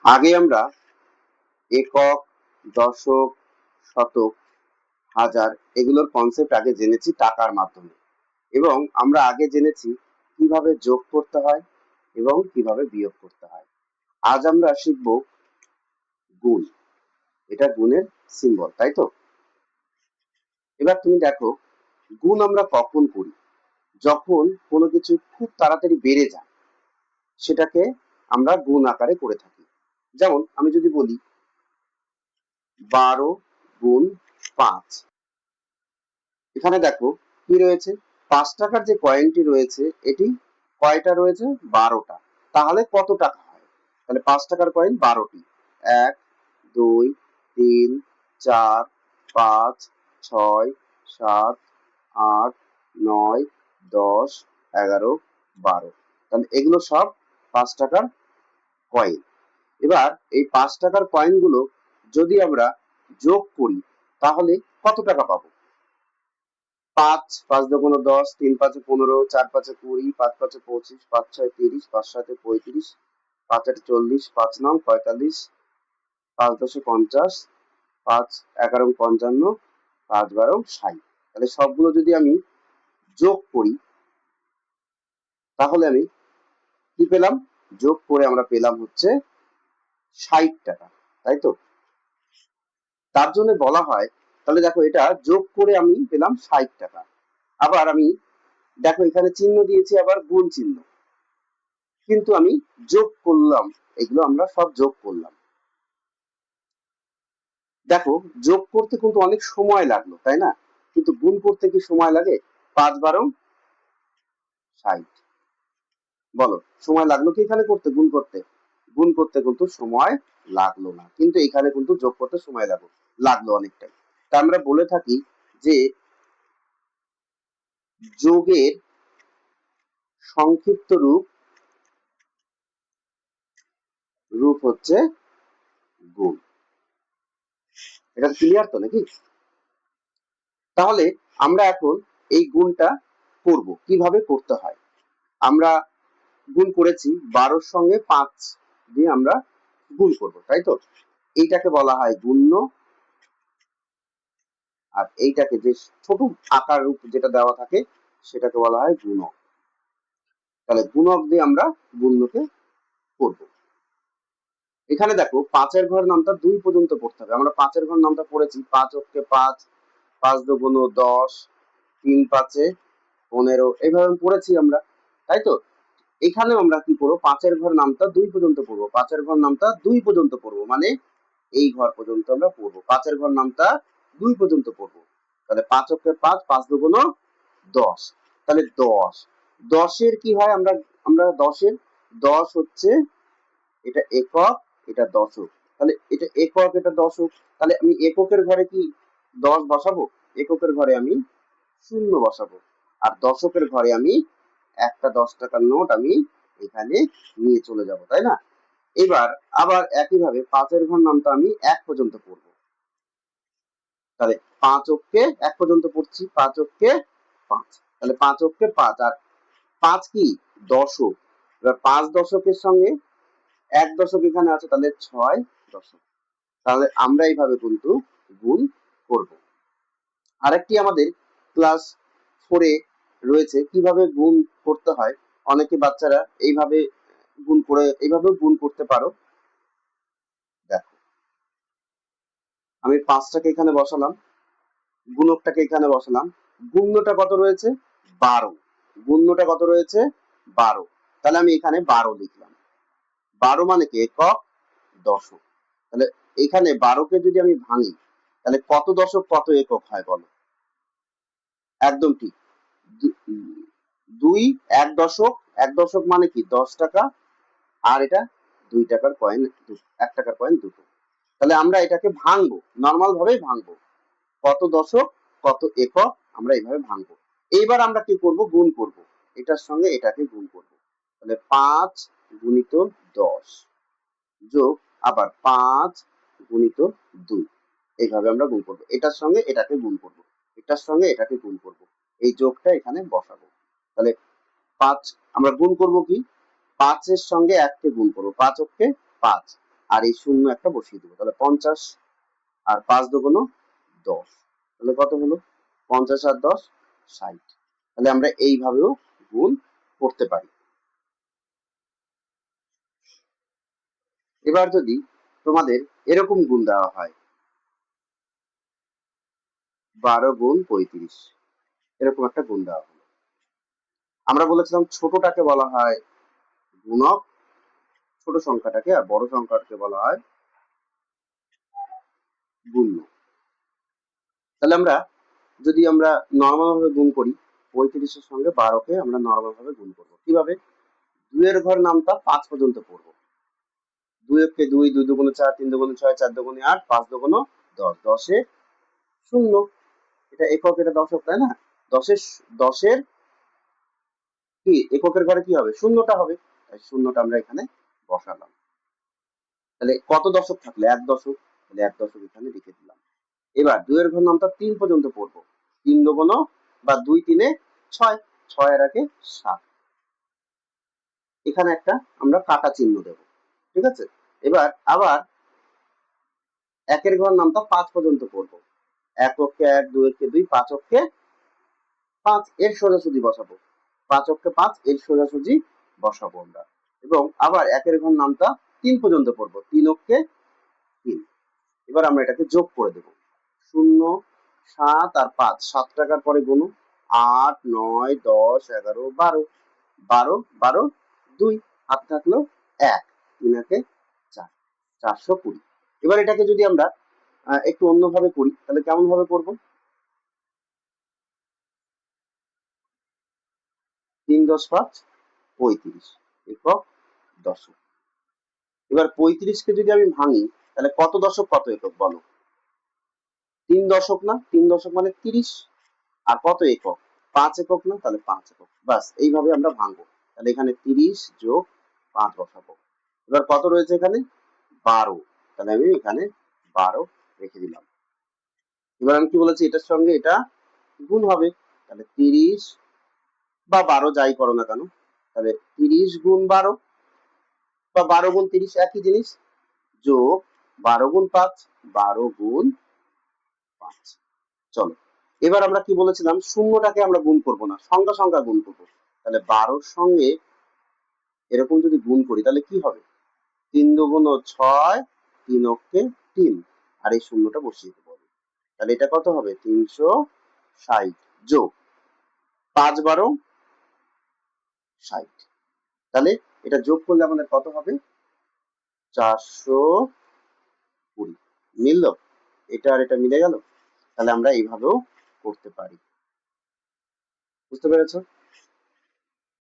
আগে আমরা একক, দশক, শতক, হাজার এগুলোর কনসেপ্ট আগে জেনেছি টাকার মাধ্যমে, এবং আমরা আগে জেনেছি কিভাবে যোগ করতে হয় এবং কিভাবে বিয়োগ করতে হয়। আজ আমরা শিখব গুণ। এটা গুণের সিম্বল, তাই তো? এবার তুমি দেখো, গুণ আমরা কখন করি? যখন কোনো কিছু খুব তাড়াতাড়ি বেড়ে যায় সেটাকে আমরা গুণ আকারে করে থাকি। যেমন আমি যদি বলি 12 গুণ 5, এখানে দেখো কি রয়েছে, 5 টাকার যে কয়েনটি রয়েছে এটি কয়টা রয়েছে? 12টা। তাহলে কত টাকা হয়? তাহলে 5 টাকার কয়েন 12টি। 1, 2, 3, 4, 5, 6, 7, 8, 9, 10, 11, 12। তাহলে এগুলো সব 5 টাকার কয়েন। এবার এই 5 টাকার কয়েনগুলো যদি আমরা যোগ করি তাহলে কত টাকা পাবো? 5, 5 দুগুণ 10, 3 5 15, 4 5 20, 5 5 25, 5 6 30, 5 7 35, 5 8 40, 5 9 45, 5 10 50, 5 11 55, 5 12 60। তাহলে সবগুলো যদি আমি যোগ করি তাহলে আমি কি পেলাম? যোগ করে আমরা পেলাম হচ্ছে 60 টাকা, তাই তো? তার জন্য বলা হয়, তাহলে দেখো এটা যোগ করে আমি পেলাম 60 টাকা। আবার আমি দেখো এখানে চিহ্ন দিয়েছি, আবার গুণ চিহ্ন, কিন্তু আমি যোগ করলাম, এগুলো আমরা সব যোগ করলাম। দেখো যোগ করতে কিন্তু অনেক সময় লাগলো, তাই না? কিন্তু গুণ করতে কি সময় লাগে? 5 12 60। বলো, সময় লাগলো কি এখানে করতে, গুণ করতে? গুণ করতে কিন্তু সময় লাগলো না, কিন্তু এখানে কিন্তু যোগ করতে সময় লাগলো অনেকটাই। তা আমরা বলে থাকি যে যোগের সংক্ষিপ্ত রূপ হচ্ছে গুণ। এটা ক্লিয়ার তো নাকি? তাহলে আমরা এখন এই গুণটা করব, কিভাবে করতে হয়। আমরা গুণ করেছি 12-র সঙ্গে 5 দিয়ে আমরা গুণ করব, তাই তো? এইটাকে বলা হয় গুণ্য, আর এইটাকে যে ছোট আকার রূপ যেটা দেওয়া থাকে সেটাকে বলা হয় গুণক। তাহলে গুণক দিয়ে আমরা গুণ্যকে করব। এখানে দেখো 5-এর ঘর নামটা 2 পর্যন্ত পড়তে হবে। আমরা 5-এর ঘর নামটা পড়েছি 5 অক্ষে 5, 5 দুগুণ 10, 3 5 15, এইভাবে পড়েছি আমরা, তাই তো? এখানেও আমরা কি করবো? 5-এর ঘর নামটা 2 পর্যন্ত পড়বো। 5-এর ঘর নামটা 2 পর্যন্ত পড়বো, মানে এই ঘর পর্যন্ত আমরা পড়বো। 5-এর ঘর নামটা 2 পর্যন্ত পড়বো। তাহলে 5 অক্ষে 5, 5 দুগুণ 10। তাহলে 10, 10-এর কি হয়? আমরা আমরা 10-এর 10 হচ্ছে এটা একক, এটা দশক। তাহলে এটা একক, এটা দশক। তাহলে আমি এককের ঘরে কি 10 বসাবো? এককের ঘরে আমি 0 বসাবো। আর দশকের ঘরে আমি একটা 10 টাকার নোট আমি এখানে নিয়ে চলে যাব, তাই না? এবার আবার একইভাবে 5-এর ঘর নামটা আমি 1 পর্যন্ত পড়বো। তাহলে 5 অক্ষে 1 পর্যন্ত পড়ছি, 5 অক্ষে 5। তাহলে 5 অক্ষে 5, আর 5 কি? দশক। এবার 5 দশকের সঙ্গে 1 দশক এখানে আছে, তাহলে 6 দশক। তাহলে আমরা এইভাবে কিন্তু গুণ করব। আরেকটি আমাদের ক্লাস 4-এ রয়েছে কিভাবে গুণ করতে হয়। অনেকে বাচ্চারা এইভাবে গুণ করে, এইভাবেও গুণ করতে পারো। দেখো আমি 5টাকে এখানে বসালাম, গুণকটাকে এখানে বসালাম। গুণ্যটা কত রয়েছে? 12। গুণ্যটা কত রয়েছে? 12। তাহলে আমি এখানে 12 লিখলাম। 12 মানে কি? একক, দশক। তাহলে এখানে 12কে যদি আমি ভাঙি তাহলে কত দশক কত একক হয় বলো? একদম ঠিক। 2 1 দশক, 1 দশক মানে কি? 10 টাকা, আর এটা 2 টাকার কয়েন, 1 টাকার কয়েন দুটো। তাহলে আমরা এটাকে ভাঙবো, নর্মাল ভাবেই ভাঙবো। কত দশক কত একক, আমরা এইভাবে ভাঙবো। এইবার আমরা কি করব? গুণ করব। এটার সঙ্গে এটাকে গুণ করব। তাহলে 5 গুণিত 10 যোগ আবার 5 গুণিত 2, এইভাবে আমরা গুণ করব। এটার সঙ্গে এটাকে গুণ করব, এটার সঙ্গে এটাকে গুণ করব, এই যোগটা এখানে বসাবো। তাহলে 5 আমরা গুণ করব কি? 5-এর সঙ্গে 1 কে গুণ করব। 5 অক্ষে 5, আর এই শূন্য একটা বসিয়ে দেবো, তাহলে 50 আর 5 দুগুণ 10, তাহলে কত হলো 50 আর 10 60। তাহলে আমরা এইভাবেও গুণ করতে পারি। এবার যদি তোমাদের এরকম গুণ দেওয়া হয় 12 গুণ 35, এরকম একটা গুণ দেওয়া হলো, আমরা বলেছিলাম ছোটটাকে বলা হয় গুণক, ছোট সংখ্যাটাকে, আর বড় সংখ্যাটাকে বলা হয় গুণ্য। তাহলে আমরা যদি আমরা নর্মাল ভাবে গুণ করি, 35 এর সঙ্গে 12 কে আমরা নর্মাল ভাবে গুণ করবো কিভাবে, 2 এর ঘর নামতা 5 পর্যন্ত পড়বো, 2 কে 2, 2 দুগুণ 4, 3 দুগুণ 6, 4 দুগুণ 8, 5 দুগুণ 10, 10 এ শূন্য, এটা একক, এটা দশক, তাই না? 10 এর কি এককের ঘরে কি হবে, শূন্যটা হবে, তাই শূন্যটা আমরা এখানে বসালাম। তাহলে কত দশক থাকলে, 1 দশক, তাহলে 1 দশক এখানে লিখে দিলাম। এবার 2 এর ঘর নামতা 3 পর্যন্ত পড়বো, 3 দুগুণ বা 2 3 এ 6, 6 এর আগে 7, এখানে একটা আমরা কাটা চিহ্ন দেব, ঠিক আছে? এবার আবার 1 এর ঘর নামতা 5 পর্যন্ত পড়বো, 1 অক্ষে 1, 2 অক্ষে 2, 5 অক্ষে 5 এর সোজাসুজি বসাবো, 5 অক্ষে 5 এর সোজাসুজি বসাবো আমরা। এবং আবার 1 এর ঘর নামতা 3 পর্যন্ত পড়বো, 3 অক্ষে 3। এবার আমরা এটাকে যোগ করে দেব, 0, 7 আর 5, 7 টাকার পরে গুণ, 8, 9, 10, 11, 12, 12, 12, 2, হাত থাকলো 1, 3 একে 4, 420। এবার এটাকে যদি আমরা একটু অন্যভাবে করি, তাহলে কেমন ভাবে করবো, 3 10 5 35 একক দশক। এবার 35 কে যদি আমি ভাঙি, তাহলে কত দশক কত একক বলো, 3 দশক না, 3 দশক মানে 30, আর কত একক, 5 একক না, তাহলে 5 একক। বাস এইভাবে আমরা ভাঙবো, তাহলে এখানে 30 যোগ 5 বসাবো। এবার কত রয়েছে এখানে, 12, তাহলে আমি এখানে 12 রেখে দিলাম। এবার আমি কি বলেছি, এটার সঙ্গে এটা গুণ হবে, তাহলে 30 বা 12 যাই করো না কেন, তাহলে 30 গুণ 12 বা 12 গুণ 30 একই জিনিস, যোগ 12 গুণ 5, 12 গুণ 5। চলো, এবার আমরা কি বলেছিলাম, শূন্যটাকে আমরা গুণ করব না, সংখ্যা সংখ্যা গুণ করবো। তাহলে 12 সঙ্গে এরকম যদি গুণ করি, তাহলে কি হবে, 3 দুগুণ 6, 3 অক্ষে 3, আর এই শূন্যটা বসিয়ে দেবো। তাহলে এটা কত হবে, 360 যোগ 5 12 60। তাহলে এটা যোগ করলে আমাদের কত হবে, 420। মিলল, এটা আর এটা মিলে গেল। তাহলে আমরা এইভাবেও করতে পারি, বুঝতে পেরেছো?